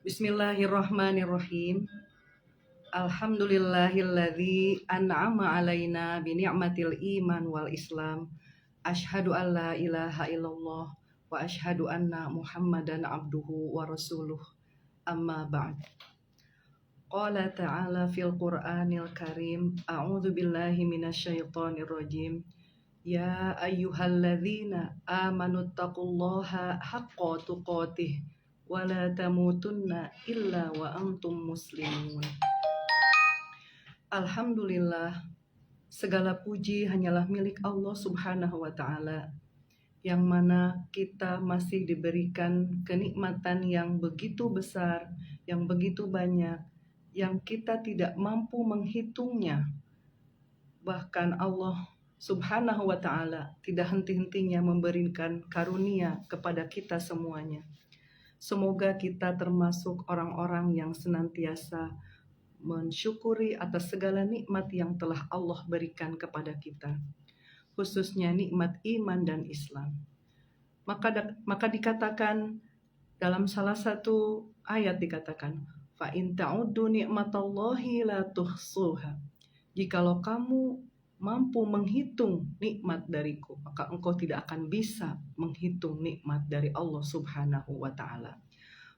Bismillahirrahmanirrahim. Alhamdulillahilladzi an'ama alaina bi ni'matil iman wal islam. Asyhadu an la ilaha illallah wa asyhadu anna Muhammadan abduhu wa rasuluh. Amma ba'd. Qala ta'ala fil Qur'anil Karim, a'udzu billahi minasyaitonir rajim. Ya ayyuhalladzina amanu taqullaha haqqa tuqatih wa la tamutunna illa wa antum muslimun. Alhamdulillah, segala puji hanyalah milik Allah Subhanahu wa Ta'ala, yang mana kita masih diberikan kenikmatan yang begitu besar, yang begitu banyak, yang kita tidak mampu menghitungnya. Bahkan Allah Subhanahu wa Ta'ala tidak henti-hentinya memberikan karunia kepada kita semuanya. Semoga kita termasuk orang-orang yang senantiasa mensyukuri atas segala nikmat yang telah Allah berikan kepada kita, khususnya nikmat iman dan Islam. Maka dikatakan dalam salah satu ayat dikatakan, fa in ta'uddu ni'matallahi la tuhsuha. Jikalau kamu mampu menghitung nikmat dariku, maka engkau tidak akan bisa menghitung nikmat dari Allah Subhanahu wa Ta'ala.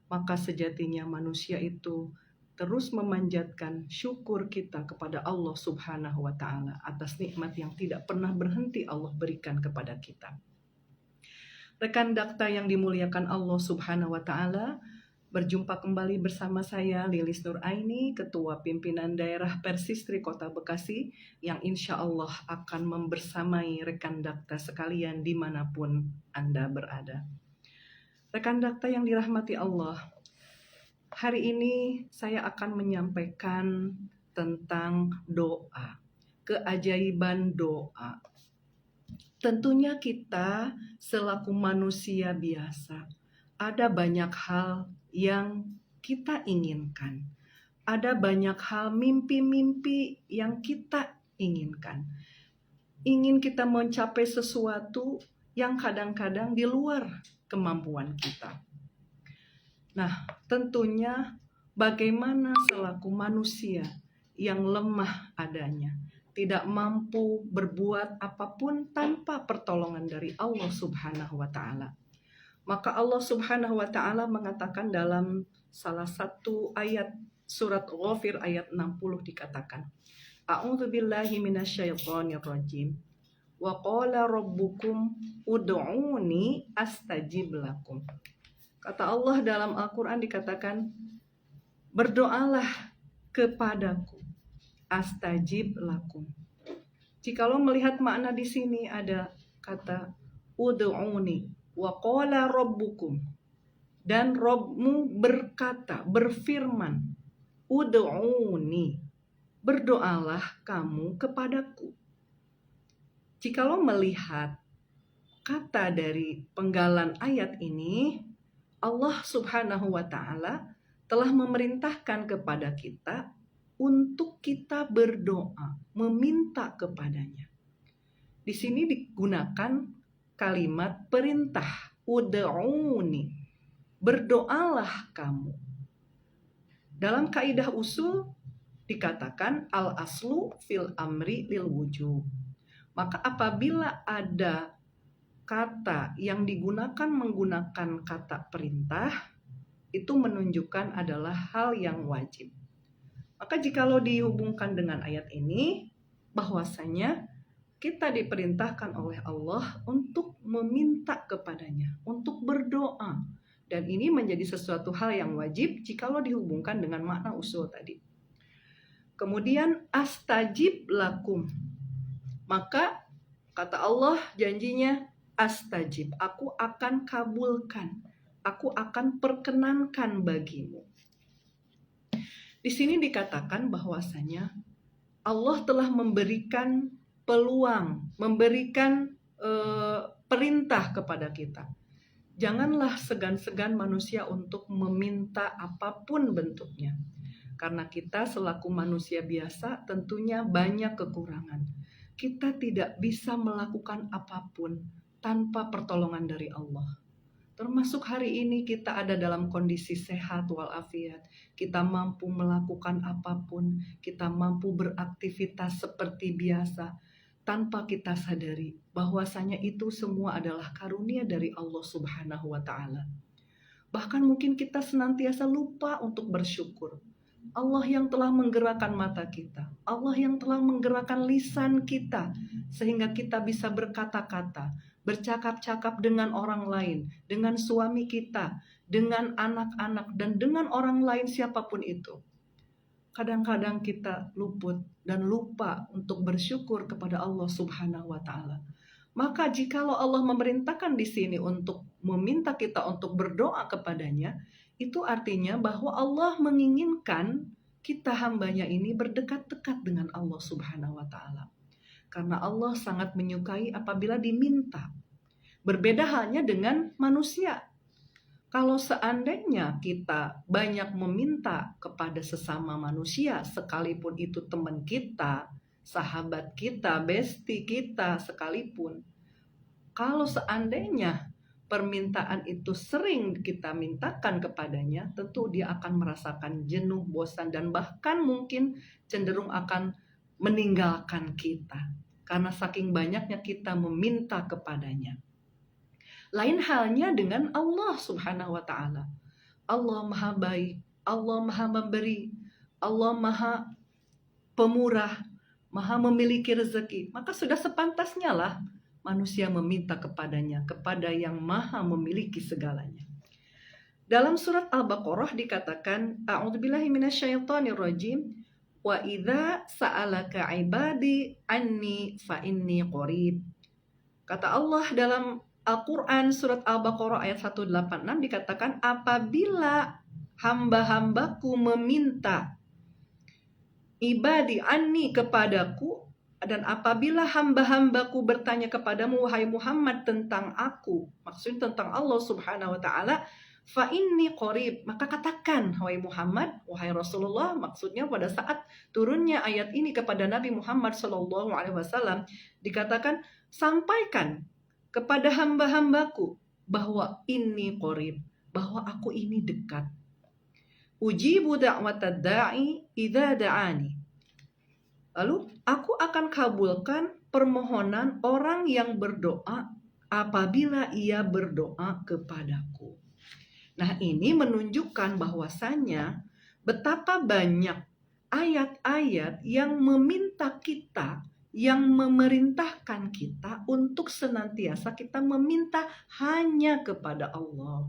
Maka sejatinya manusia itu terus memanjatkan syukur kita kepada Allah Subhanahu wa Ta'ala atas nikmat yang tidak pernah berhenti Allah berikan kepada kita. Rekan dakta yang dimuliakan Allah Subhanahu wa Ta'ala, berjumpa kembali bersama saya Lilis Nuraini, Ketua Pimpinan Daerah Persistri Kota Bekasi, yang insya Allah akan membersamai rekan dakta sekalian dimanapun Anda berada. Rekan dakta yang dirahmati Allah, hari ini saya akan menyampaikan tentang doa, keajaiban doa. Tentunya kita selaku manusia biasa, ada banyak hal yang kita inginkan. Ada banyak hal mimpi-mimpi yang kita inginkan. Ingin kita mencapai sesuatu yang kadang-kadang di luar kemampuan kita. Nah, tentunya bagaimana selaku manusia yang lemah adanya, tidak mampu berbuat apapun tanpa pertolongan dari Allah Subhanahu wa Ta'ala. Maka Allah Subhanahu wa Ta'ala mengatakan dalam salah satu ayat surat Ghafir ayat 60 dikatakan, A'udzu billahi minasyaitonir rajim. Wa qala rabbukum ud'uni astajib lakum. Kata Allah dalam Al-Qur'an dikatakan, berdoalah kepadaku, astajib lakum. Jikalau melihat makna di sini ada kata ud'uni wa qala rabbukum, dan Rabbmu berkata, berfirman, ud'uni, berdoalah kamu kepadaku. Jikalau melihat kata dari penggalan ayat ini, Allah Subhanahu wa Ta'ala telah memerintahkan kepada kita untuk kita berdoa, meminta kepadanya. Di sini digunakan kalimat perintah, ud'uni, berdoalah kamu. Dalam kaidah usul dikatakan al-aslu fil amri lil wujub. Maka apabila ada kata yang menggunakan kata perintah, itu menunjukkan adalah hal yang wajib. Maka jikalau dihubungkan dengan ayat ini, bahwasanya kita diperintahkan oleh Allah untuk meminta kepadanya, untuk berdoa. Dan ini menjadi sesuatu hal yang wajib jikalau dihubungkan dengan makna usul tadi. Kemudian astajib lakum. Maka kata Allah janjinya astajib, aku akan kabulkan, aku akan perkenankan bagimu. Di sini dikatakan bahwasanya Allah telah memberikan peluang, memberikan perintah kepada kita. Janganlah segan-segan manusia untuk meminta apapun bentuknya. Karena kita selaku manusia biasa tentunya banyak kekurangan. Kita tidak bisa melakukan apapun tanpa pertolongan dari Allah. Termasuk hari ini kita ada dalam kondisi sehat walafiat. Kita mampu melakukan apapun, kita mampu beraktivitas seperti biasa tanpa kita sadari bahwasanya itu semua adalah karunia dari Allah Subhanahu wa taala. Bahkan mungkin kita senantiasa lupa untuk bersyukur. Allah yang telah menggerakkan mata kita, Allah yang telah menggerakkan lisan kita sehingga kita bisa berkata-kata, bercakap-cakap dengan orang lain, dengan suami kita, dengan anak-anak, dan dengan orang lain siapapun itu. Kadang-kadang kita luput dan lupa untuk bersyukur kepada Allah Subhanahu wa taala. Maka jikalau Allah memerintahkan di sini untuk meminta kita untuk berdoa kepadanya, itu artinya bahwa Allah menginginkan kita hambanya ini berdekat-dekat dengan Allah Subhanahu wa taala. Karena Allah sangat menyukai apabila diminta. Berbeda halnya dengan manusia. Kalau seandainya kita banyak meminta kepada sesama manusia, sekalipun itu teman kita, sahabat kita, bestie kita sekalipun, kalau seandainya permintaan itu sering kita mintakan kepadanya, tentu dia akan merasakan jenuh, bosan, dan bahkan mungkin cenderung akan meninggalkan kita. Karena saking banyaknya kita meminta kepadanya. Lain halnya dengan Allah Subhanahu wa taala. Allah Maha baik, Allah Maha memberi, Allah Maha pemurah, Maha memiliki rezeki. Maka sudah sepantasnya lah manusia meminta kepadanya, kepada yang Maha memiliki segalanya. Dalam surat Al-Baqarah dikatakan, A'udzubillahi minasyaitonirrajim. Wa idza sa'alaka 'ibadi anni fa inni qarib. Kata Allah dalam Al-Quran surat Al-Baqarah ayat 186 dikatakan, apabila hamba-hambaku meminta ibadi anni kepadaku, dan apabila hamba-hambaku bertanya kepadamu wahai Muhammad tentang aku, maksudnya tentang Allah Subhanahu wa taala, fa inni qarib, maka katakan wahai Muhammad, wahai Rasulullah, maksudnya pada saat turunnya ayat ini kepada Nabi Muhammad SAW dikatakan, sampaikan kepada hamba-hambaku bahwa ini qarib, bahwa aku ini dekat. Ujibu da'watad da'i idza da'ani. Lalu aku akan kabulkan permohonan orang yang berdoa apabila ia berdoa kepadaku. Nah, ini menunjukkan bahwasannya betapa banyak ayat-ayat yang meminta kita, yang memerintahkan kita untuk senantiasa kita meminta hanya kepada Allah.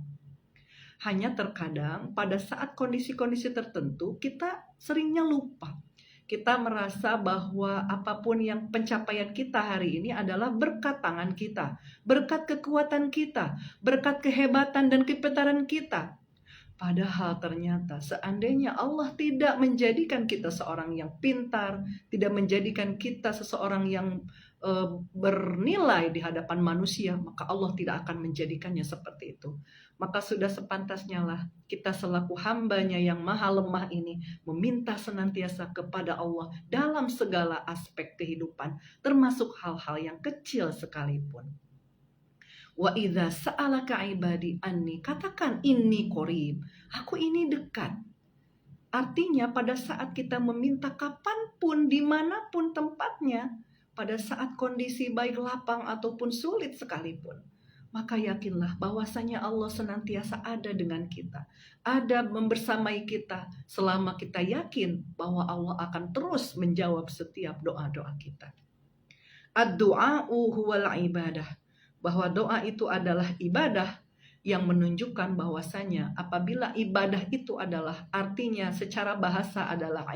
Hanya terkadang pada saat kondisi-kondisi tertentu kita seringnya lupa. Kita merasa bahwa apapun yang pencapaian kita hari ini adalah berkat tangan kita, berkat kekuatan kita, berkat kehebatan dan kepintaran kita. Padahal ternyata seandainya Allah tidak menjadikan kita seorang yang pintar, tidak menjadikan kita seseorang yang bernilai di hadapan manusia, maka Allah tidak akan menjadikannya seperti itu. Maka sudah sepantasnya lah kita selaku hambanya yang maha lemah ini meminta senantiasa kepada Allah dalam segala aspek kehidupan, termasuk hal-hal yang kecil sekalipun. Wa idza sa'alaka ibadi anni, katakan inni qarib, aku ini dekat. Artinya pada saat kita meminta kapanpun, dimanapun tempatnya, pada saat kondisi baik lapang ataupun sulit sekalipun, maka yakinlah bahwasanya Allah senantiasa ada dengan kita, ada membersamai kita selama kita yakin bahwa Allah akan terus menjawab setiap doa-doa kita. Ad-du'a'u huwal ibadah. Bahwa doa itu adalah ibadah, yang menunjukkan bahwasanya apabila ibadah itu adalah artinya secara bahasa adalah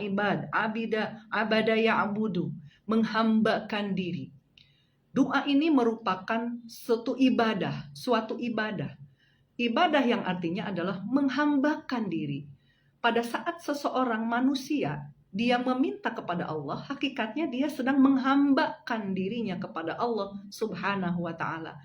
abada ya'budu, menghambakan diri. Doa ini merupakan suatu ibadah. Ibadah yang artinya adalah menghambakan diri. Pada saat seseorang manusia dia meminta kepada Allah, hakikatnya dia sedang menghambakan dirinya kepada Allah Subhanahu wa ta'ala.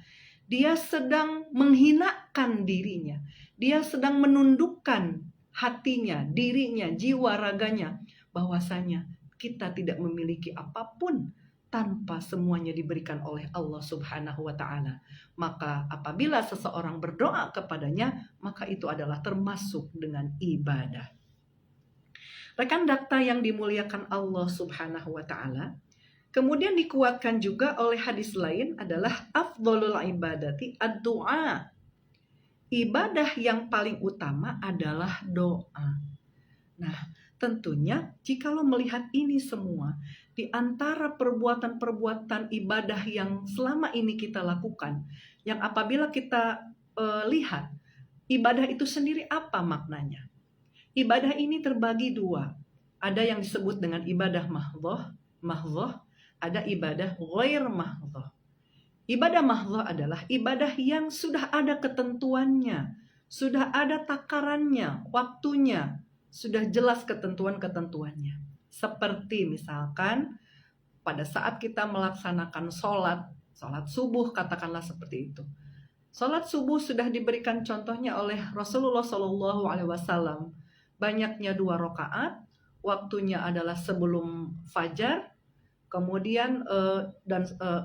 Dia sedang menghinakan dirinya. Dia sedang menundukkan hatinya, dirinya, jiwa raganya. Bahwasanya kita tidak memiliki apapun tanpa semuanya diberikan oleh Allah Subhanahu wa ta'ala. Maka apabila seseorang berdoa kepadanya, maka itu adalah termasuk dengan ibadah. Rekan dakta yang dimuliakan Allah Subhanahu wa ta'ala, kemudian dikuatkan juga oleh hadis lain adalah afdholul ibadati ad-du'a. Ibadah yang paling utama adalah doa. Nah, tentunya jikalau melihat ini semua, di antara perbuatan-perbuatan ibadah yang selama ini kita lakukan, yang apabila kita lihat, ibadah itu sendiri apa maknanya? Ibadah ini terbagi dua. Ada yang disebut dengan ibadah mahdhoh, ada ibadah ghair mahdhoh. Ibadah mahdhoh adalah ibadah yang sudah ada ketentuannya, sudah ada takarannya, waktunya, sudah jelas ketentuan-ketentuannya. Seperti misalkan pada saat kita melaksanakan sholat subuh, katakanlah seperti itu. Sholat subuh sudah diberikan contohnya oleh Rasulullah SAW. Banyaknya 2 rakaat, waktunya adalah sebelum fajar, kemudian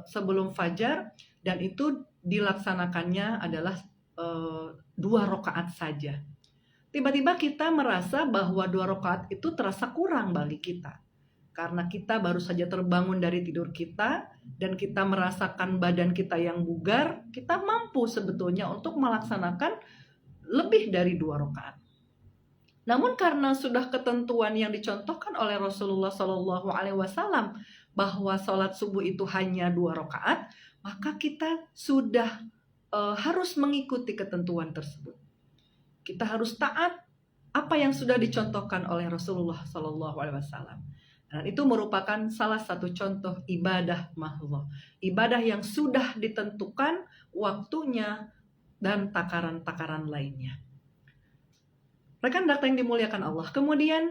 sebelum fajar, dan itu dilaksanakannya adalah 2 rakaat saja. Tiba-tiba kita merasa bahwa 2 rakaat itu terasa kurang bagi kita. Karena kita baru saja terbangun dari tidur kita, dan kita merasakan badan kita yang bugar, kita mampu sebetulnya untuk melaksanakan lebih dari 2 rakaat. Namun karena sudah ketentuan yang dicontohkan oleh Rasulullah SAW bahwa sholat subuh itu hanya 2 rakaat, maka kita sudah harus mengikuti ketentuan tersebut. Kita harus taat apa yang sudah dicontohkan oleh Rasulullah SAW. Dan itu merupakan salah satu contoh ibadah mahdhoh. Ibadah yang sudah ditentukan waktunya dan takaran-takaran lainnya. Rekan dakta yang dimuliakan Allah. Kemudian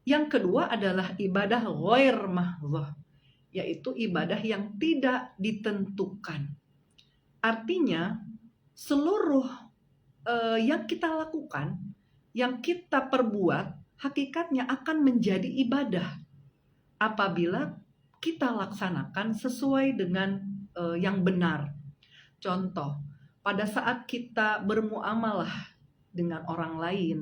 yang kedua adalah ibadah ghair mahdhoh, yaitu ibadah yang tidak ditentukan. Artinya seluruh yang kita lakukan, yang kita perbuat, hakikatnya akan menjadi ibadah apabila kita laksanakan sesuai dengan yang benar. Contoh, pada saat kita bermuamalah dengan orang lain,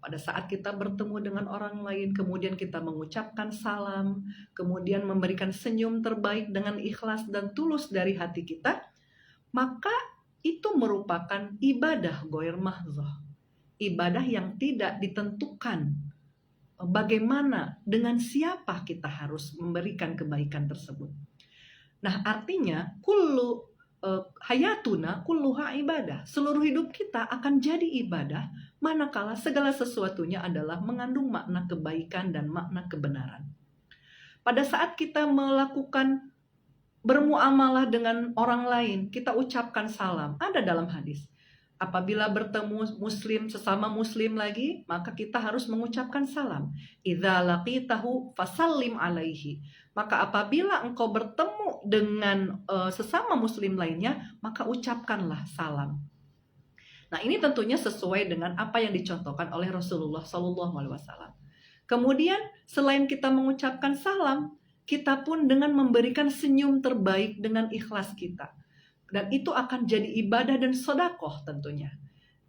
pada saat kita bertemu dengan orang lain, kemudian kita mengucapkan salam, kemudian memberikan senyum terbaik dengan ikhlas dan tulus dari hati kita, maka itu merupakan ibadah ghair mahdhoh. Ibadah yang tidak ditentukan bagaimana, dengan siapa kita harus memberikan kebaikan tersebut. Nah, artinya hayatuna kulluha ibadah. Seluruh hidup kita akan jadi ibadah manakala segala sesuatunya adalah mengandung makna kebaikan dan makna kebenaran. Pada saat kita melakukan bermuamalah dengan orang lain, kita ucapkan salam. Ada dalam hadis, apabila bertemu muslim sesama muslim lagi, maka kita harus mengucapkan salam. Idza laqitahu fasallim alaihi. Maka apabila engkau bertemu dengan sesama muslim lainnya, maka ucapkanlah salam. Nah, ini tentunya sesuai dengan apa yang dicontohkan oleh Rasulullah SAW. Kemudian selain kita mengucapkan salam, kita pun dengan memberikan senyum terbaik dengan ikhlas kita. Dan itu akan jadi ibadah dan sedekah tentunya.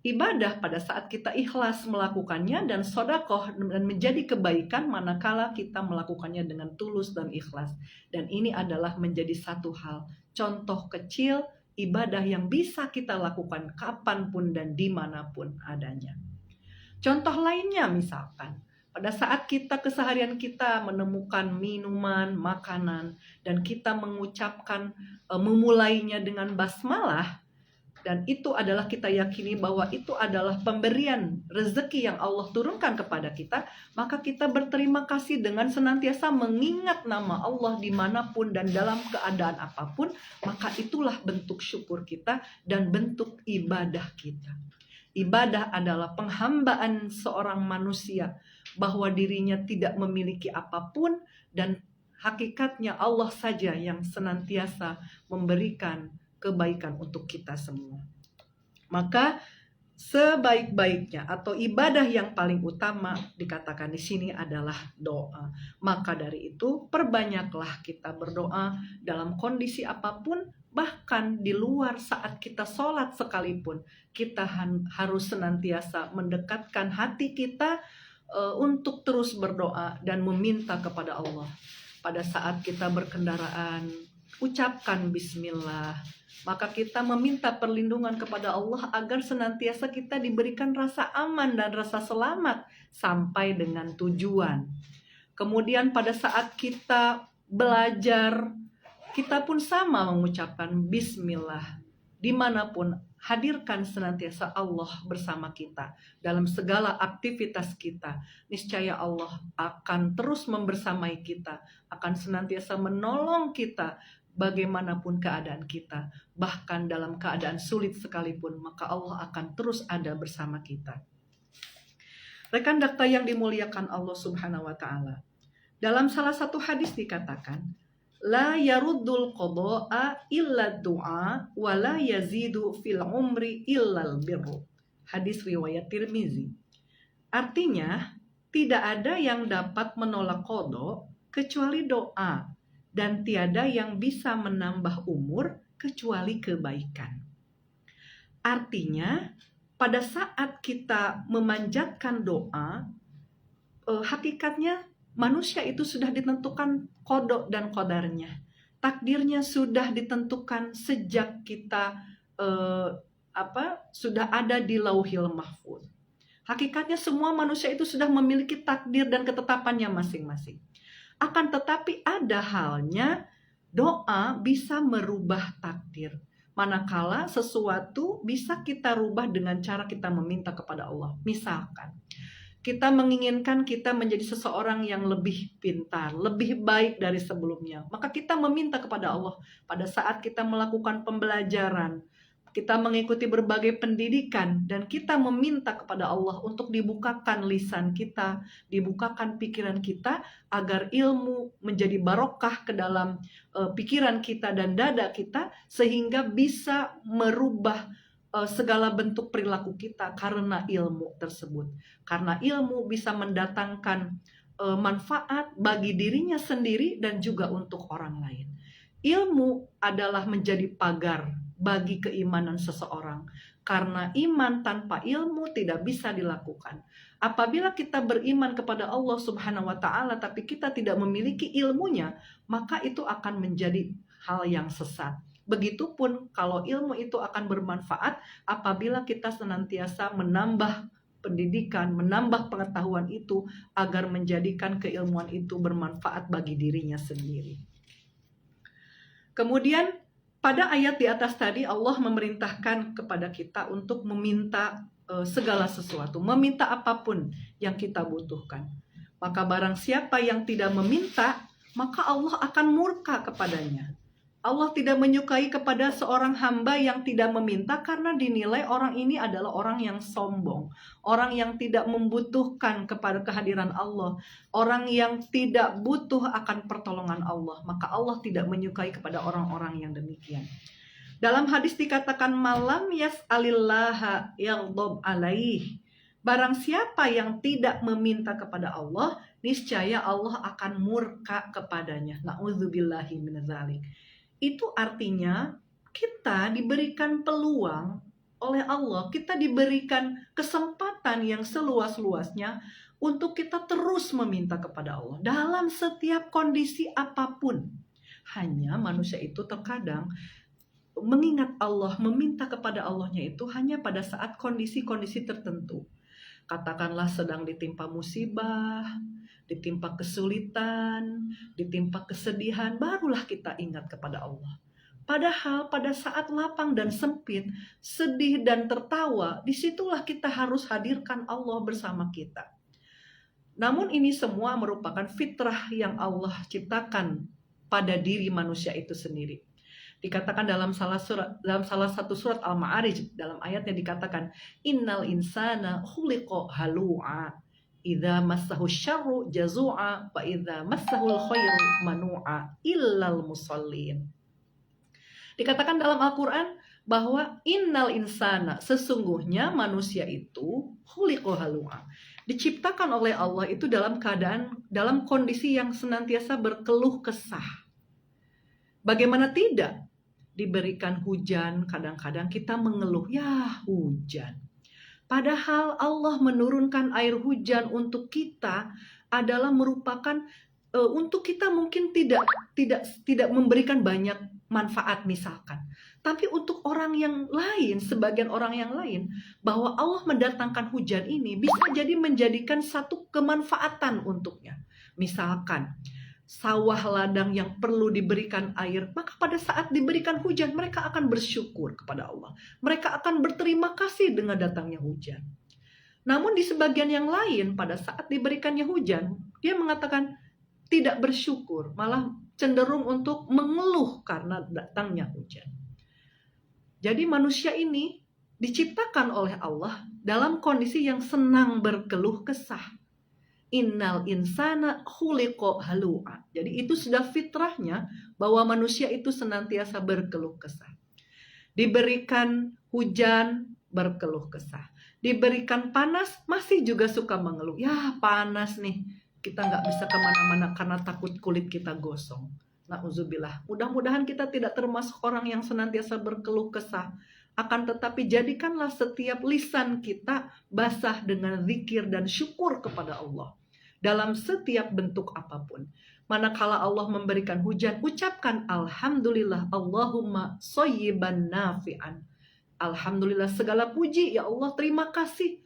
Ibadah pada saat kita ikhlas melakukannya, dan sedekah dan menjadi kebaikan manakala kita melakukannya dengan tulus dan ikhlas. Dan ini adalah menjadi satu hal, contoh kecil ibadah yang bisa kita lakukan kapanpun dan dimanapun adanya. Contoh lainnya misalkan, Pada saat kita keseharian kita menemukan minuman, makanan, dan kita mengucapkan memulainya dengan basmalah, dan itu adalah kita yakini bahwa itu adalah pemberian rezeki yang Allah turunkan kepada kita, maka kita berterima kasih dengan senantiasa mengingat nama Allah dimanapun dan dalam keadaan apapun, maka itulah bentuk syukur kita dan bentuk ibadah kita. Ibadah adalah penghambaan seorang manusia bahwa dirinya tidak memiliki apapun dan hakikatnya Allah saja yang senantiasa memberikan kebaikan untuk kita semua. Maka sebaik-baiknya atau ibadah yang paling utama dikatakan di sini adalah doa. Maka dari itu perbanyaklah kita berdoa dalam kondisi apapun, bahkan di luar saat kita sholat sekalipun. Kita harus senantiasa mendekatkan hati kita untuk terus berdoa dan meminta kepada Allah. Pada saat kita berkendaraan, ucapkan bismillah. Maka kita meminta perlindungan kepada Allah agar senantiasa kita diberikan rasa aman dan rasa selamat sampai dengan tujuan. Kemudian pada saat kita belajar, kita pun sama mengucapkan bismillah. Dimanapun, hadirkan senantiasa Allah bersama kita dalam segala aktivitas kita. Niscaya Allah akan terus membersamai kita, akan senantiasa menolong kita bagaimanapun keadaan kita. Bahkan dalam keadaan sulit sekalipun, maka Allah akan terus ada bersama kita. Rekan dakta yang dimuliakan Allah Subhanahu wa Ta'ala, dalam salah satu hadis dikatakan, la yaruddul qada'a illa du'a wa la yazidu fil umri illal birru. Hadis riwayat Tirmizi. Artinya, tidak ada yang dapat menolak qada kecuali doa, dan tiada yang bisa menambah umur kecuali kebaikan. Artinya, pada saat kita memanjatkan doa, hakikatnya manusia itu sudah ditentukan qada dan qadarnya. Takdirnya sudah ditentukan sejak kita sudah ada di Lauhil Mahfuz. Hakikatnya semua manusia itu sudah memiliki takdir dan ketetapannya masing-masing. Akan tetapi ada halnya doa bisa merubah takdir. Manakala sesuatu bisa kita rubah dengan cara kita meminta kepada Allah. Misalkan, kita menginginkan kita menjadi seseorang yang lebih pintar, lebih baik dari sebelumnya. Maka kita meminta kepada Allah pada saat kita melakukan pembelajaran, kita mengikuti berbagai pendidikan, dan kita meminta kepada Allah untuk dibukakan lisan kita, dibukakan pikiran kita, agar ilmu menjadi barokah ke dalam pikiran kita dan dada kita, sehingga bisa merubah segala bentuk perilaku kita karena ilmu tersebut. Karena ilmu bisa mendatangkan manfaat bagi dirinya sendiri dan juga untuk orang lain. Ilmu adalah menjadi pagar bagi keimanan seseorang. Karena iman tanpa ilmu tidak bisa dilakukan. Apabila kita beriman kepada Allah Subhanahu wa Ta'ala tapi kita tidak memiliki ilmunya, maka itu akan menjadi hal yang sesat. Begitupun kalau ilmu itu akan bermanfaat apabila kita senantiasa menambah pendidikan, menambah pengetahuan itu agar menjadikan keilmuan itu bermanfaat bagi dirinya sendiri. Kemudian pada ayat di atas tadi Allah memerintahkan kepada kita untuk meminta segala sesuatu, meminta apapun yang kita butuhkan. Maka barang siapa yang tidak meminta, maka Allah akan murka kepadanya. Allah tidak menyukai kepada seorang hamba yang tidak meminta karena dinilai orang ini adalah orang yang sombong, orang yang tidak membutuhkan kepada kehadiran Allah, orang yang tidak butuh akan pertolongan Allah. Maka Allah tidak menyukai kepada orang-orang yang demikian. Dalam hadis dikatakan malam yas'alillaha yaghdab alaih. Barang siapa yang tidak meminta kepada Allah, niscaya Allah akan murka kepadanya. Na'udzubillahi minadzalik. Itu artinya kita diberikan peluang oleh Allah, kita diberikan kesempatan yang seluas-luasnya untuk kita terus meminta kepada Allah dalam setiap kondisi apapun. Hanya manusia itu terkadang mengingat Allah, meminta kepada Allahnya itu hanya pada saat kondisi-kondisi tertentu. Katakanlah sedang ditimpa musibah, ditimpa kesulitan, ditimpa kesedihan, barulah kita ingat kepada Allah. Padahal pada saat lapang dan sempit, sedih dan tertawa, disitulah kita harus hadirkan Allah bersama kita. Namun ini semua merupakan fitrah yang Allah ciptakan pada diri manusia itu sendiri. Dikatakan dalam salah satu surat Al-Ma'arij, dalam ayatnya dikatakan, innal insana khuliqa halu'a, idza massahu syarru jazu'a, wa idza massahul khairu manu'a, illal musallin. Dikatakan dalam Al-Quran bahwa innal insana, sesungguhnya manusia itu khuliqa halu'a, diciptakan oleh Allah itu dalam kondisi yang senantiasa berkeluh kesah. Bagaimana tidak? Diberikan hujan, kadang-kadang kita mengeluh, ya hujan. Padahal Allah menurunkan air hujan untuk kita adalah merupakan untuk kita mungkin tidak memberikan banyak manfaat misalkan. Tapi untuk orang yang lain, sebagian orang yang lain, bahwa Allah mendatangkan hujan ini bisa jadi menjadikan satu kemanfaatan untuknya. Misalkan sawah ladang yang perlu diberikan air, maka pada saat diberikan hujan mereka akan bersyukur kepada Allah. Mereka akan berterima kasih dengan datangnya hujan. Namun di sebagian yang lain pada saat diberikannya hujan, dia mengatakan tidak bersyukur, malah cenderung untuk mengeluh karena datangnya hujan. Jadi manusia ini diciptakan oleh Allah dalam kondisi yang senang berkeluh kesah. Innal insana khuliqa halu'a. Jadi itu sudah fitrahnya bahwa manusia itu senantiasa berkeluh kesah. Diberikan hujan, berkeluh kesah. Diberikan panas, masih juga suka mengeluh. Ya panas nih, kita nggak bisa kemana-mana karena takut kulit kita gosong. Na'udzubillah. Mudah-mudahan kita tidak termasuk orang yang senantiasa berkeluh kesah. Akan tetapi jadikanlah setiap lisan kita basah dengan zikir dan syukur kepada Allah. Dalam setiap bentuk apapun. Manakala Allah memberikan hujan, ucapkan Alhamdulillah, Allahumma shayyiban nafi'an. Alhamdulillah, segala puji, ya Allah, terima kasih.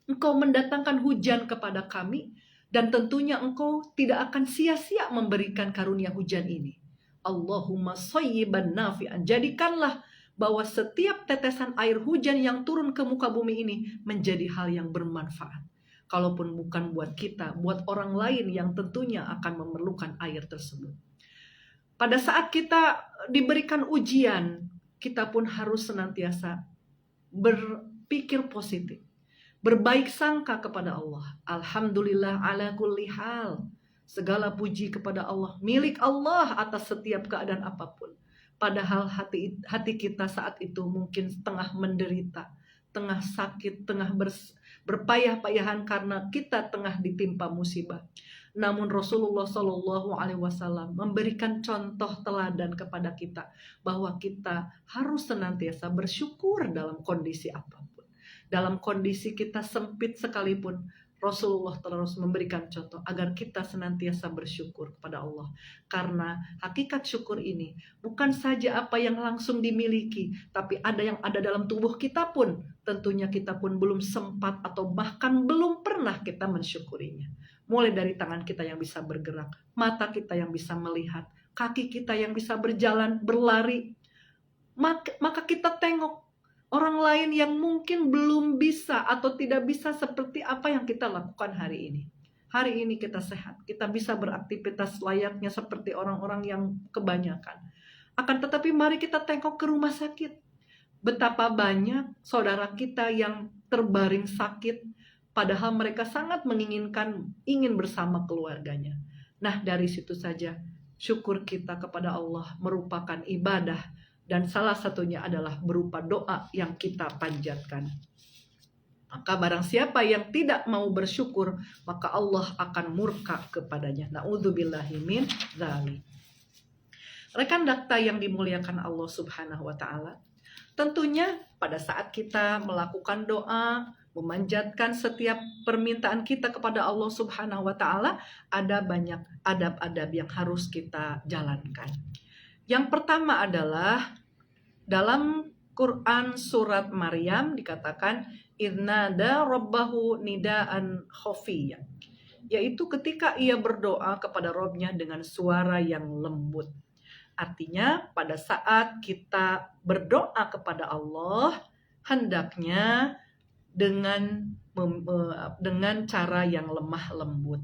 Engkau mendatangkan hujan kepada kami, dan tentunya Engkau tidak akan sia-sia memberikan karunia hujan ini. Allahumma shayyiban nafi'an. Jadikanlah bahwa setiap tetesan air hujan yang turun ke muka bumi ini menjadi hal yang bermanfaat. Kalaupun bukan buat kita, buat orang lain yang tentunya akan memerlukan air tersebut. Pada saat kita diberikan ujian, kita pun harus senantiasa berpikir positif, berbaik sangka kepada Allah. Alhamdulillah ala kulli hal. Segala puji kepada Allah, milik Allah atas setiap keadaan apapun. Padahal hati kita saat itu mungkin tengah menderita, tengah sakit, tengah berpayah-payahan karena kita tengah ditimpa musibah. Namun Rasulullah SAW memberikan contoh teladan kepada kita bahwa kita harus senantiasa bersyukur dalam kondisi apapun. Dalam kondisi kita sempit sekalipun, Rasulullah terus memberikan contoh agar kita senantiasa bersyukur kepada Allah. Karena hakikat syukur ini bukan saja apa yang langsung dimiliki, tapi ada yang ada dalam tubuh kita pun. Tentunya kita pun belum sempat atau bahkan belum pernah kita mensyukurinya. Mulai dari tangan kita yang bisa bergerak, mata kita yang bisa melihat, kaki kita yang bisa berjalan, berlari. Maka kita tengok orang lain yang mungkin belum bisa atau tidak bisa seperti apa yang kita lakukan hari ini. Hari ini kita sehat, kita bisa beraktivitas layaknya seperti orang-orang yang kebanyakan. Akan tetapi mari kita tengok ke rumah sakit. Betapa banyak saudara kita yang terbaring sakit, padahal mereka sangat ingin bersama keluarganya. Nah, dari situ saja syukur kita kepada Allah merupakan ibadah. Dan salah satunya adalah berupa doa yang kita panjatkan. Maka barang siapa yang tidak mau bersyukur, maka Allah akan murka kepadanya. Na'udzubillahi min dzalik. Rekan dakta yang dimuliakan Allah Subhanahu wa Ta'ala, tentunya pada saat kita melakukan doa, memanjatkan setiap permintaan kita kepada Allah Subhanahu wa Ta'ala, ada banyak adab-adab yang harus kita jalankan. Yang pertama adalah dalam Quran surat Maryam dikatakan idnada rabbahu nidaan khafiyya, yaitu ketika ia berdoa kepada Robnya dengan suara yang lembut. Artinya pada saat kita berdoa kepada Allah, hendaknya dengan cara yang lemah lembut.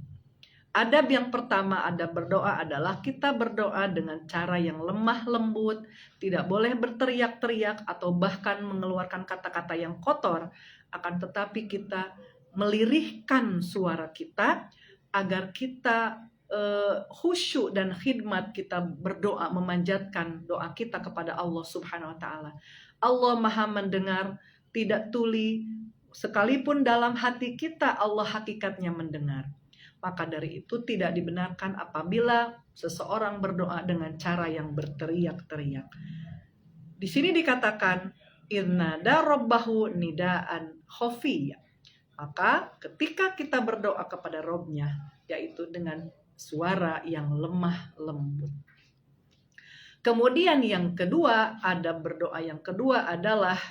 Adab yang pertama adab berdoa adalah kita berdoa dengan cara yang lemah lembut, tidak boleh berteriak-teriak atau bahkan mengeluarkan kata-kata yang kotor, akan tetapi kita melirihkan suara kita agar kita khusyuk dan khidmat kita berdoa, memanjatkan doa kita kepada Allah Subhanahu wa taala. Allah Maha mendengar, tidak tuli, sekalipun dalam hati kita Allah hakikatnya mendengar. Maka dari itu tidak dibenarkan apabila seseorang berdoa dengan cara yang berteriak-teriak. Di sini dikatakan idnada rabbahu nidaan khafiyya. Maka ketika kita berdoa kepada Robnya, yaitu dengan suara yang lemah lembut. Kemudian yang kedua, adab berdoa yang kedua adalah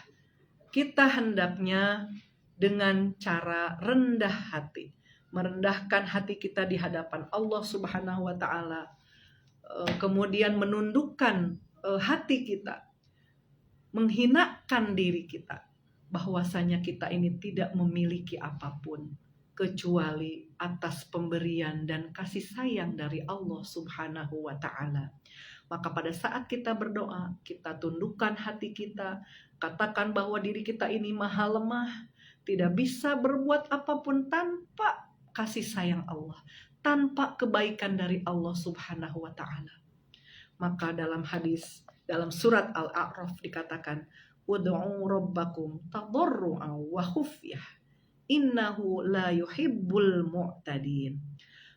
kita hendaknya dengan cara rendah hati, merendahkan hati kita di hadapan Allah Subhanahu wa taala, kemudian menundukkan hati kita, menghinakan diri kita, bahwasanya kita ini tidak memiliki apapun kecuali atas pemberian dan kasih sayang dari Allah Subhanahu wa taala. Maka pada saat kita berdoa, kita tundukkan hati kita, katakan bahwa diri kita ini maha lemah, tidak bisa berbuat apapun tanpa kasih sayang Allah, tanpa kebaikan dari Allah Subhanahu wa taala. Maka dalam hadis dalam surat Al-A'raf dikatakan, "Ud'u rabbakum tadarruan wa khufyah, innahu la yuhibbul mu'tadin."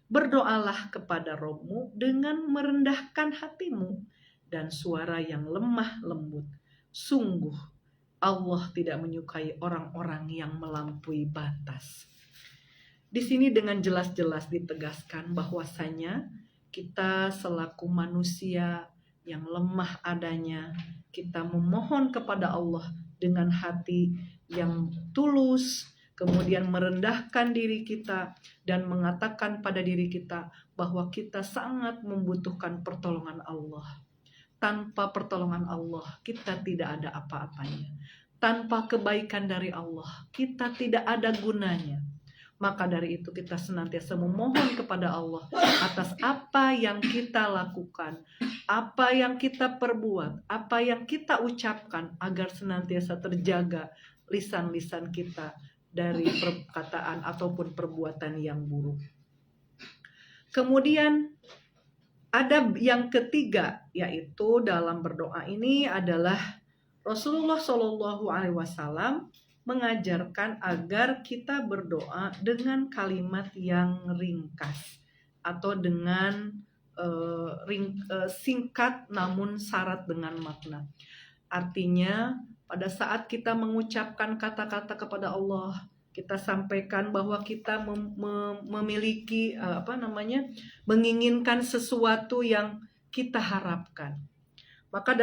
Berdoalah kepada Rabb-mu dengan merendahkan hatimu dan suara yang lemah lembut. Sungguh Allah tidak menyukai orang-orang yang melampaui batas. Di sini dengan jelas-jelas ditegaskan bahwasanya kita selaku manusia yang lemah adanya, kita memohon kepada Allah dengan hati yang tulus, kemudian merendahkan diri kita dan mengatakan pada diri kita bahwa kita sangat membutuhkan pertolongan Allah. Tanpa pertolongan Allah, kita tidak ada apa-apanya. Tanpa kebaikan dari Allah, kita tidak ada gunanya. Maka dari itu kita senantiasa memohon kepada Allah atas apa yang kita lakukan, apa yang kita perbuat, apa yang kita ucapkan, agar senantiasa terjaga lisan-lisan kita dari perkataan ataupun perbuatan yang buruk. Kemudian adab yang ketiga, yaitu dalam berdoa ini adalah Rasulullah Shallallahu Alaihi Wasallam mengajarkan agar kita berdoa dengan kalimat yang ringkas atau dengan singkat namun syarat dengan makna. Artinya pada saat kita mengucapkan kata-kata kepada Allah, kita sampaikan bahwa kita memiliki menginginkan sesuatu yang kita harapkan. Maka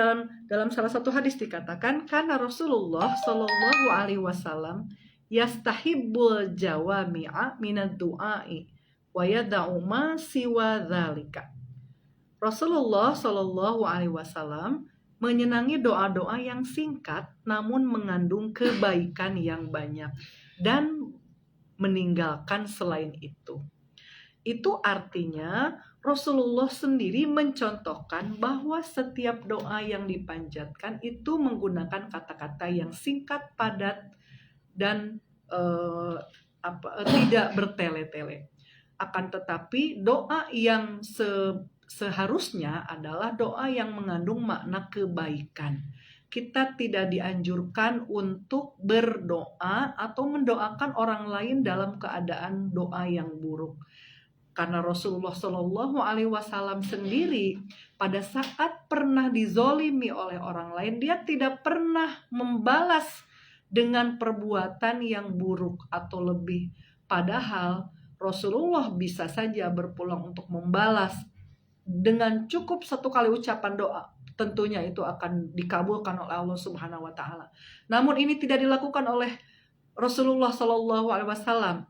dalam salah satu hadis dikatakan, karena Rasulullah Shallallahu Alaihi Wasallam yastahibbul jawami'a minad du'ai wa yada'u ma siwa dzalika. Rasulullah Shallallahu Alaihi Wasallam menyenangi doa-doa yang singkat namun mengandung kebaikan yang banyak dan meninggalkan selain itu. Itu artinya Rasulullah sendiri mencontohkan bahwa setiap doa yang dipanjatkan itu menggunakan kata-kata yang singkat, padat, dan tidak bertele-tele. Akan tetapi doa yang seharusnya adalah doa yang mengandung makna kebaikan. Kita tidak dianjurkan untuk berdoa atau mendoakan orang lain dalam keadaan doa yang buruk. Karena Rasulullah Shallallahu Alaihi Wasallam sendiri pada saat pernah dizolimi oleh orang lain, dia tidak pernah membalas dengan perbuatan yang buruk atau lebih. Padahal Rasulullah bisa saja berpulang untuk membalas dengan cukup satu kali ucapan doa, tentunya itu akan dikabulkan oleh Allah Subhanahu wa taala. Namun ini tidak dilakukan oleh Rasulullah Shallallahu alaihi wasallam.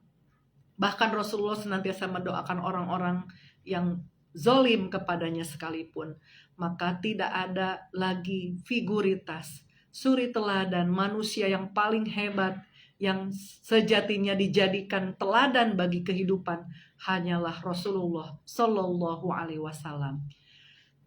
Bahkan Rasulullah senantiasa mendoakan orang-orang yang zolim kepadanya sekalipun. Maka tidak ada lagi figuritas, suri teladan manusia yang paling hebat, yang sejatinya dijadikan teladan bagi kehidupan, hanyalah Rasulullah Shallallahu alaihi wasallam.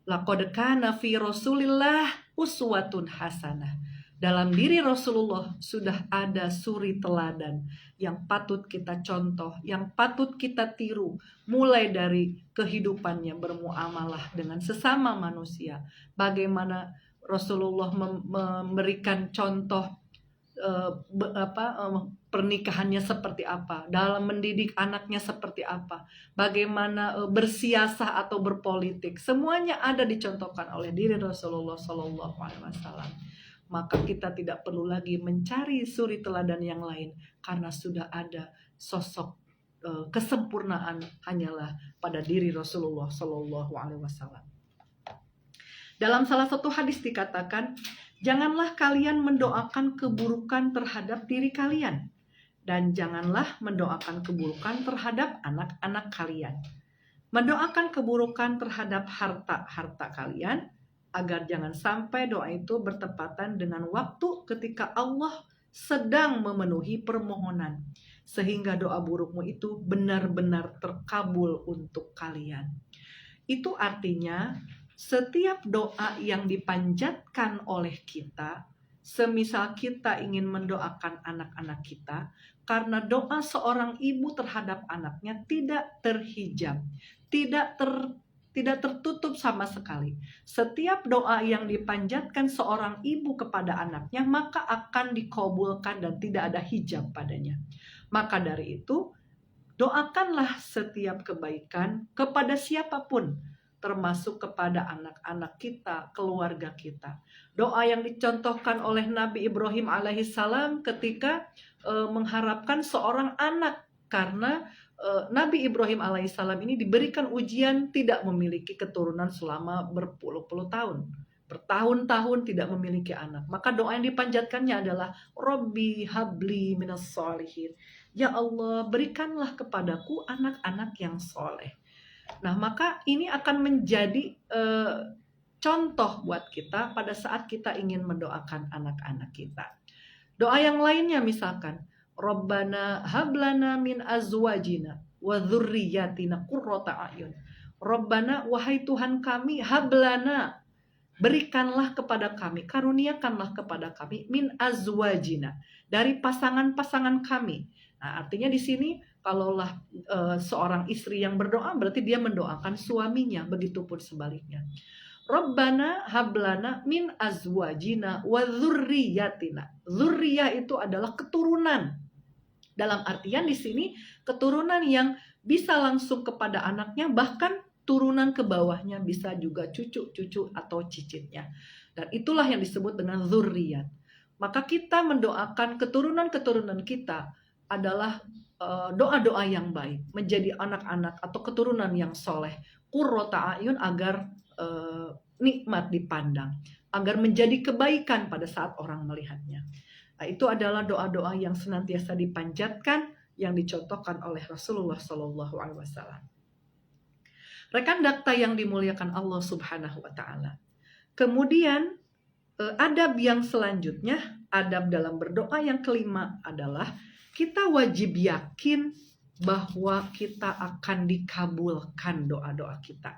Laqad kana fi Rasulillah uswatun hasanah. Dalam diri Rasulullah sudah ada suri teladan yang patut kita contoh, yang patut kita tiru, mulai dari kehidupannya bermuamalah dengan sesama manusia. Bagaimana Rasulullah memberikan contoh pernikahannya seperti apa, dalam mendidik anaknya seperti apa, bagaimana bersiasah atau berpolitik, semuanya ada dicontohkan oleh diri Rasulullah Shallallahu alaihi wasallam. Maka kita tidak perlu lagi mencari suri teladan yang lain, karena sudah ada sosok kesempurnaan hanyalah pada diri Rasulullah Shallallahu alaihi wasallam. Dalam salah satu hadis dikatakan, janganlah kalian mendoakan keburukan terhadap diri kalian, dan janganlah mendoakan keburukan terhadap anak-anak kalian. Mendoakan keburukan terhadap harta kalian, agar jangan sampai doa itu bertepatan dengan waktu ketika Allah sedang memenuhi permohonan, sehingga doa burukmu itu benar-benar terkabul untuk kalian. Itu artinya setiap doa yang dipanjatkan oleh kita, semisal kita ingin mendoakan anak-anak kita, karena doa seorang ibu terhadap anaknya tidak terhijab, tidak tertutup sama sekali. Setiap doa yang dipanjatkan seorang ibu kepada anaknya, maka akan dikabulkan dan tidak ada hijab padanya. Maka dari itu, doakanlah setiap kebaikan kepada siapapun, termasuk kepada anak-anak kita, keluarga kita. Doa yang dicontohkan oleh Nabi Ibrahim alaihissalam ketika mengharapkan seorang anak, karena Nabi Ibrahim alaihissalam ini diberikan ujian tidak memiliki keturunan selama berpuluh-puluh tahun. Bertahun-tahun tidak memiliki anak. Maka doa yang dipanjatkannya adalah Robbi habli minas solihin. Ya Allah, berikanlah kepadaku anak-anak yang soleh. Nah, maka ini akan menjadi contoh buat kita pada saat kita ingin mendoakan anak-anak kita. Doa yang lainnya misalkan, Rabbana hablana min azwajina wa dzurriyyatina qurrata a'yun. Rabbana, wahai Tuhan kami, hablana, berikanlah kepada kami, karuniakanlah kepada kami, min azwajina, dari pasangan-pasangan kami. Nah, artinya di sini kalaulah seorang istri yang berdoa, berarti dia mendoakan suaminya, begitupun sebaliknya. Rabbana hablana min azwajina wa dzurriyyatina. Dzurriyyah itu adalah keturunan. Dalam artian di sini keturunan yang bisa langsung kepada anaknya, bahkan turunan ke bawahnya bisa juga cucu-cucu atau cicitnya. Dan itulah yang disebut dengan dzurriyyat. Maka kita mendoakan keturunan-keturunan kita adalah doa-doa yang baik, menjadi anak-anak atau keturunan yang soleh, qurrata a'yun, agar nikmat dipandang, agar menjadi kebaikan pada saat orang melihatnya. Nah, itu adalah doa-doa yang senantiasa dipanjatkan, yang dicontohkan oleh Rasulullah Shallallahu alaihi wasallam. Rekan dakta yang dimuliakan Allah Subhanahu wa taala. Kemudian adab yang selanjutnya, adab dalam berdoa yang kelima adalah kita wajib yakin bahwa kita akan dikabulkan doa-doa kita.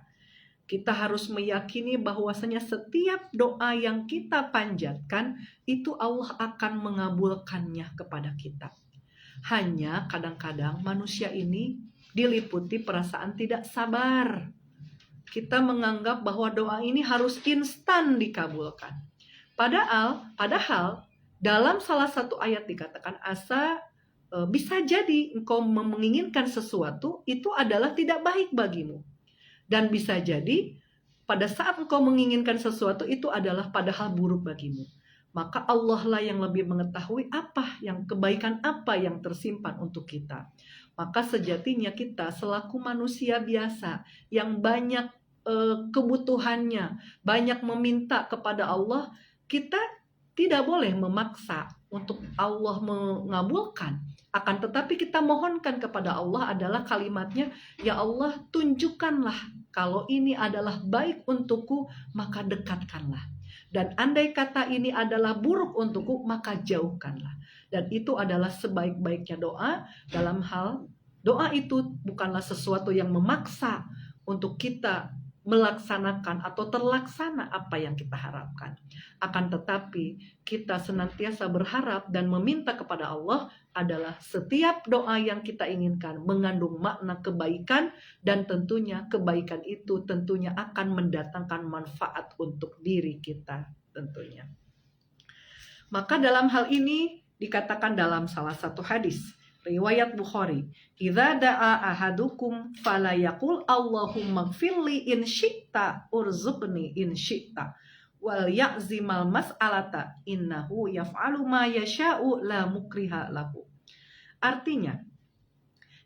Kita harus meyakini bahwasanya setiap doa yang kita panjatkan itu Allah akan mengabulkannya kepada kita. Hanya kadang-kadang manusia ini diliputi perasaan tidak sabar. Kita menganggap bahwa doa ini harus instan dikabulkan. Padahal dalam salah satu ayat dikatakan bisa jadi engkau menginginkan sesuatu itu adalah tidak baik bagimu. Dan bisa jadi pada saat engkau menginginkan sesuatu itu adalah padahal buruk bagimu. Maka Allah lah yang lebih mengetahui kebaikan apa yang tersimpan untuk kita. Maka sejatinya kita selaku manusia biasa yang banyak kebutuhannya, banyak meminta kepada Allah, kita tidak boleh memaksa untuk Allah mengabulkan. Akan tetapi kita mohonkan kepada Allah adalah kalimatnya, ya Allah tunjukkanlah kalau ini adalah baik untukku, maka dekatkanlah. Dan andai kata ini adalah buruk untukku, maka jauhkanlah. Dan itu adalah sebaik-baiknya doa. Dalam hal doa itu bukanlah sesuatu yang memaksa untuk kita melaksanakan atau terlaksana apa yang kita harapkan. Akan tetapi kita senantiasa berharap dan meminta kepada Allah adalah setiap doa yang kita inginkan mengandung makna kebaikan, dan tentunya kebaikan itu tentunya akan mendatangkan manfaat untuk diri kita tentunya. Maka dalam hal ini dikatakan dalam salah satu hadis riwayat Bukhari, "Idza da'a ahadukum fala yaqul Allahumma gfirli in syi'ta urzuqni in syi'ta wal ya'zimal mas'alata innahu yaf'alu ma yasha'u la mukriha lahu." Artinya,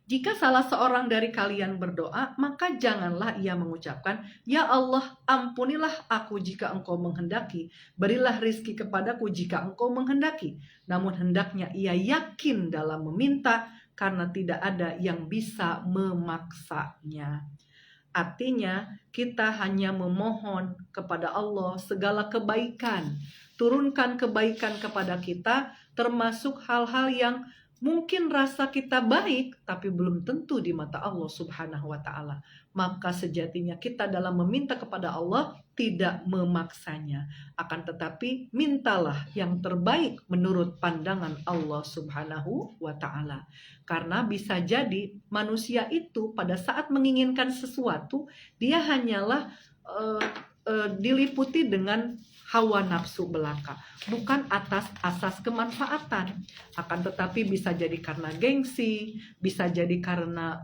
jika salah seorang dari kalian berdoa, maka janganlah ia mengucapkan, "Ya Allah, ampunilah aku jika Engkau menghendaki, berilah rizki kepadaku jika Engkau menghendaki." Namun hendaknya ia yakin dalam meminta, karena tidak ada yang bisa memaksanya. Artinya, kita hanya memohon kepada Allah segala kebaikan. Turunkan kebaikan kepada kita, termasuk hal-hal yang mungkin rasa kita baik, tapi belum tentu di mata Allah Subhanahu wa Ta'ala. Maka sejatinya kita dalam meminta kepada Allah tidak memaksanya, akan tetapi mintalah yang terbaik menurut pandangan Allah Subhanahu wa Ta'ala. Karena bisa jadi manusia itu pada saat menginginkan sesuatu, dia hanyalah diliputi dengan hawa nafsu belaka, bukan atas asas kemanfaatan. Akan tetapi bisa jadi karena gengsi, bisa jadi karena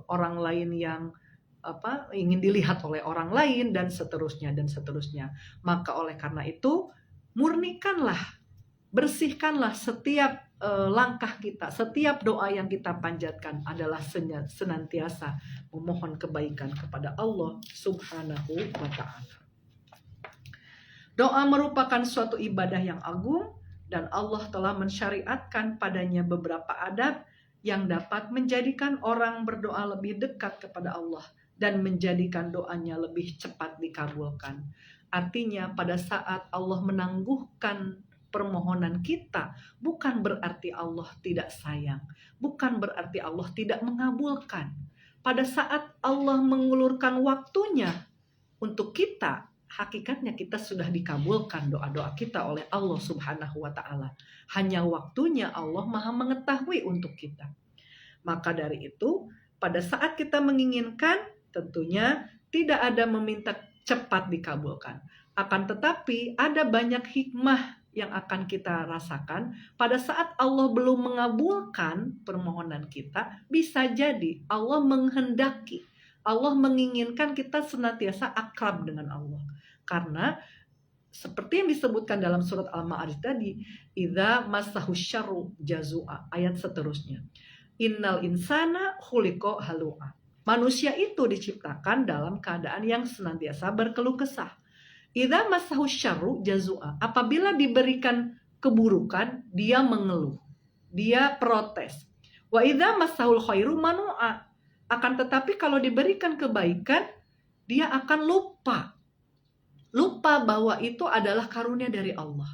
orang lain yang ingin dilihat oleh orang lain, dan seterusnya dan seterusnya. Maka oleh karena itu, murnikanlah, bersihkanlah setiap langkah kita, setiap doa yang kita panjatkan adalah senantiasa memohon kebaikan kepada Allah Subhanahu wa Ta'ala. Doa merupakan suatu ibadah yang agung, dan Allah telah mensyariatkan padanya beberapa adab yang dapat menjadikan orang berdoa lebih dekat kepada Allah dan menjadikan doanya lebih cepat dikabulkan. Artinya pada saat Allah menangguhkan permohonan kita, bukan berarti Allah tidak sayang, bukan berarti Allah tidak mengabulkan. Pada saat Allah mengulurkan waktunya untuk kita, hakikatnya kita sudah dikabulkan doa-doa kita oleh Allah Subhanahu wa Ta'ala. Hanya waktunya Allah Maha mengetahui untuk kita. Maka dari itu, pada saat kita menginginkan, tentunya tidak ada meminta cepat dikabulkan. Akan tetapi ada banyak hikmah yang akan kita rasakan pada saat Allah belum mengabulkan permohonan kita. Bisa jadi Allah menghendaki, Allah menginginkan kita senantiasa akrab dengan Allah. Karena seperti yang disebutkan dalam surat Al-Ma'arij tadi, idza massahu syarru jazua, ayat seterusnya. Innal insana khuliqa halu'a. Manusia itu diciptakan dalam keadaan yang senantiasa berkeluh kesah. Idza massahu syarru jazua. Apabila diberikan keburukan, dia mengeluh, dia protes. Wa idza massahul khairu manu'a. Akan tetapi kalau diberikan kebaikan, dia akan lupa bahwa itu adalah karunia dari Allah.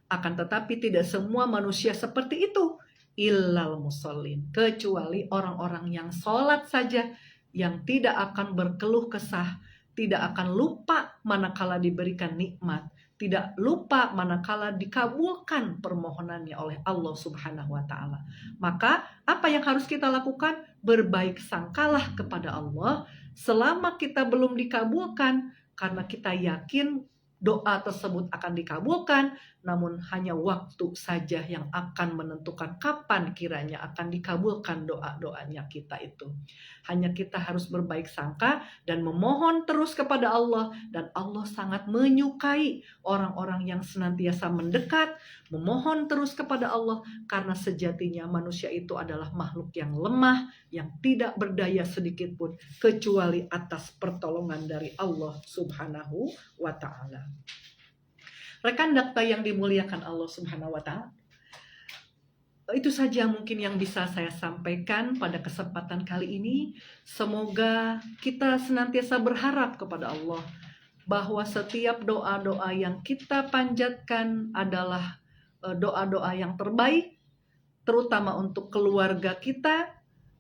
Akan tetapi tidak semua manusia seperti itu, illal musallin, kecuali orang-orang yang sholat saja, yang tidak akan berkeluh kesah, tidak akan lupa manakala diberikan nikmat, tidak lupa manakala dikabulkan permohonannya oleh Allah Subhanahu wa Ta'ala. Maka apa yang harus kita lakukan? Berbaik sangkalah kepada Allah selama kita belum dikabulkan, karena kita yakin doa tersebut akan dikabulkan, namun hanya waktu saja yang akan menentukan kapan kiranya akan dikabulkan doa-doanya kita itu. Hanya kita harus berbaik sangka dan memohon terus kepada Allah, dan Allah sangat menyukai orang-orang yang senantiasa mendekat, memohon terus kepada Allah, karena sejatinya manusia itu adalah makhluk yang lemah, yang tidak berdaya sedikit pun kecuali atas pertolongan dari Allah Subhanahu wa ta'ala. Rekan dakta yang dimuliakan Allah Subhanahu wa ta'ala, itu saja mungkin yang bisa saya sampaikan pada kesempatan kali ini. Semoga kita senantiasa berharap kepada Allah bahwa setiap doa-doa yang kita panjatkan adalah doa-doa yang terbaik, terutama untuk keluarga kita,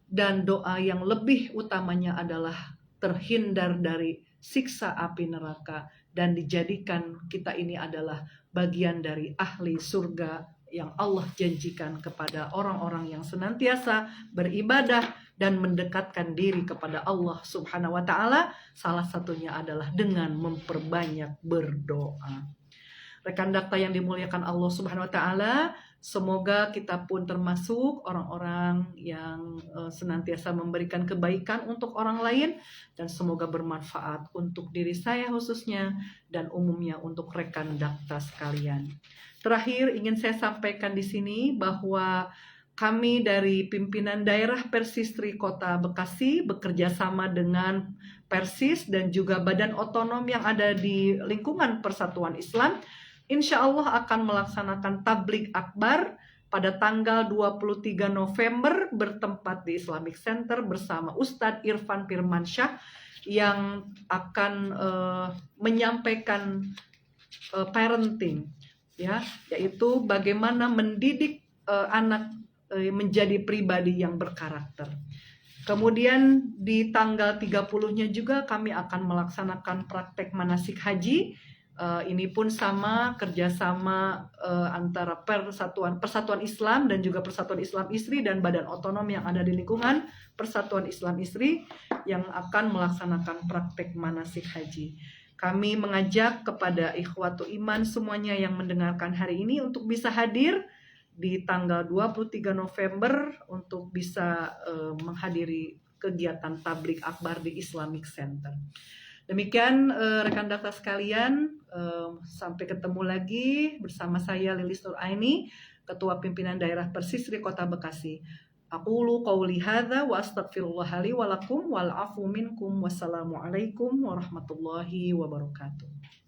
dan doa yang lebih utamanya adalah terhindar dari siksa api neraka dan dijadikan kita ini adalah bagian dari ahli surga yang Allah janjikan kepada orang-orang yang senantiasa beribadah dan mendekatkan diri kepada Allah Subhanahu wa ta'ala. Salah satunya adalah dengan memperbanyak berdoa. Rekan dakta yang dimuliakan Allah Subhanahu wa ta'ala, semoga kita pun termasuk orang-orang yang senantiasa memberikan kebaikan untuk orang lain, dan semoga bermanfaat untuk diri saya khususnya dan umumnya untuk rekan dakta sekalian. Terakhir ingin saya sampaikan di sini bahwa kami dari pimpinan daerah Persistri Kota Bekasi bekerja sama dengan Persis dan juga badan otonom yang ada di lingkungan Persatuan Islam, insya Allah akan melaksanakan tablik akbar pada tanggal 23 November bertempat di Islamic Center bersama Ustadz Irfan Firmansyah yang akan menyampaikan parenting, ya, yaitu bagaimana mendidik anak menjadi pribadi yang berkarakter. Kemudian di tanggal 30-nya juga kami akan melaksanakan praktek manasik haji. Ini pun sama kerjasama antara Persatuan Islam dan juga Persatuan Islam Istri dan badan otonom yang ada di lingkungan Persatuan Islam Istri yang akan melaksanakan praktek manasik haji. Kami mengajak kepada ikhwatu iman semuanya yang mendengarkan hari ini untuk bisa hadir di tanggal 23 November untuk bisa menghadiri kegiatan tablik akbar di Islamic Center. Demikian rekan dakta sekalian, sampai ketemu lagi bersama saya Lilis Nur Aini, Ketua Pimpinan Daerah Persistri Kota Bekasi. Aqulu qawli hadza wa astaghfirullah li wa lakum wal afu minkum. Wassalamualaikum warahmatullahi wabarakatuh.